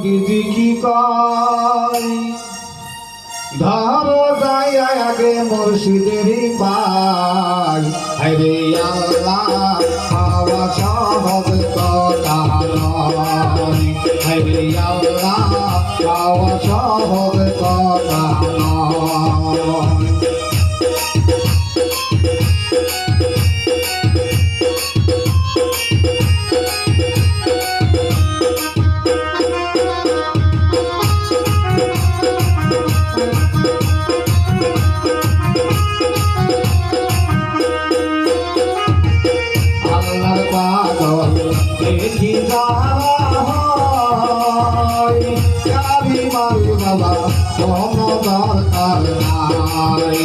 নবীজি কি কয় ধরো যাই আগে মুর্শিদেরই পাই হরে আল্লাহ পাওয়া সহজ কথা নয় হরে আল্লাহ পাওয়া সহজ কথা নয় দেখি যাবি মাল বাবা কোনো দরকার নাই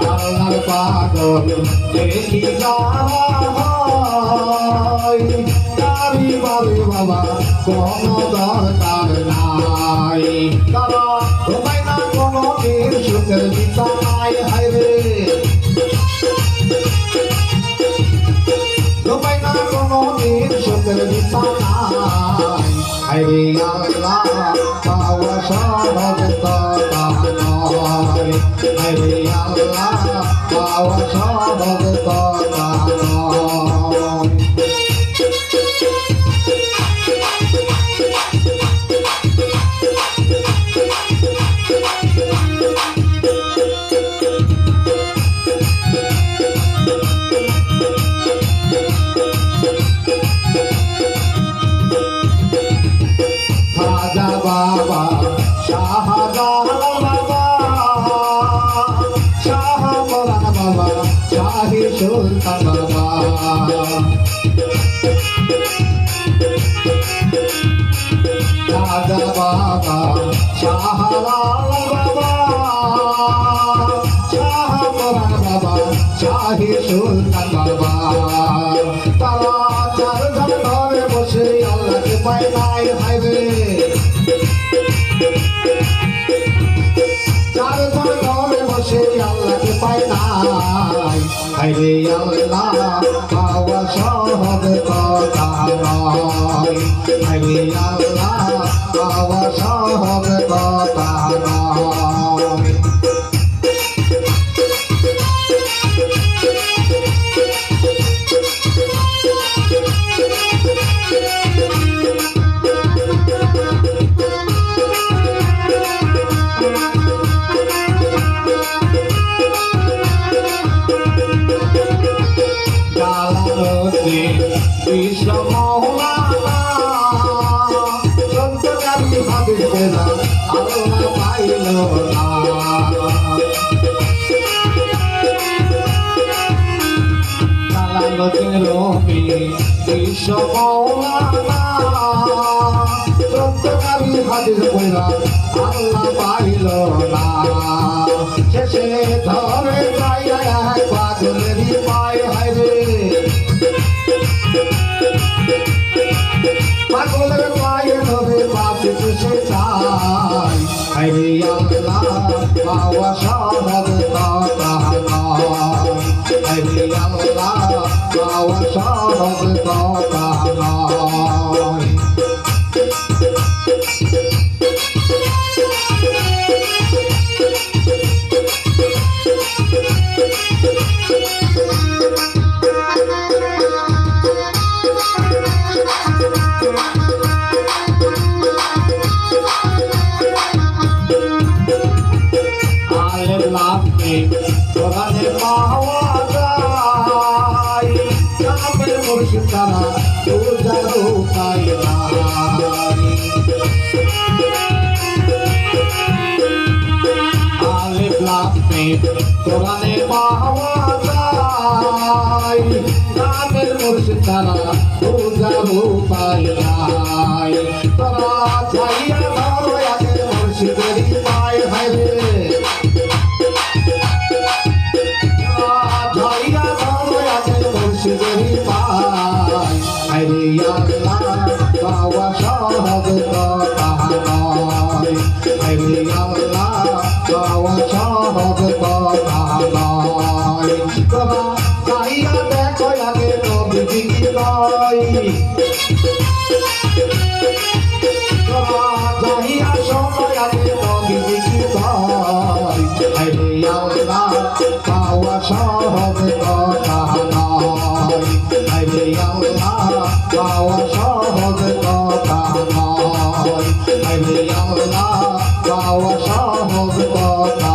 আল্লাহর পাগল দেখি যাবি মাল বাবা কোনো দরকার নাই তারা তোমায় না কোনো দিন সুখের বিছানায় হাইরে সুখের বিছানায় হরে আল্লাহ পাওয়া সহজ কথা নয় হরে আল্লাহ পাওয়া সহজ কথা নয় বাবা শাহজালাল বাবা শাহজালাল বাবা শাহী সুলতান বাবা রাজা বাবা শাহজালাল বাবা শাহজালাল বাবা শাহী সুলতান বাবা তারা চারজন ঘরে বসে আল্লাহকে পায় নাই হাইবে আল্লাহকে পাই নাই হরে আল্লাহ পাওয়া সহজ কথা নয় হরে আল্লাহ পাওয়া সহজ কথা নয় কৃষ্ণ মৌলানা সন্তকারী ভাবে আল্লাহ পাইল না রবি কৃষ্ণ মৌলানা সন্তকারী ভাবে আল্লাহ পাইল না শেষে ধরে যাই পাগলেরই পায় হাইরে পাগলের পায়ে ধরে পাপে সে চাই হরে আল্লাহ পাওয়া সহজ কথা নয় হরে আল্লাহ পাওয়া সহজ কথা নয় কোরআনে পাওয়া যায় কামের মুর্শিদ তারা দুজারো পায় নাই আলিফ লাম মিম কোরআনে পাওয়া যায় কামের মুর্শিদ তারা দুজারো পায় নাই তারা চাইয়া ধরো আগে মুর্শিদেরই পায় হাইরে মুর্শিদেরই পায় হরে আল্লাহ পাওয়া সহজ কথা নয় হরে আল্লাহ পাওয়া সহজ কথা নয় তোরা চাইয়া দেখো আগে নবীজি কি আরে আল্লাহ পাওয়া সহজ কথা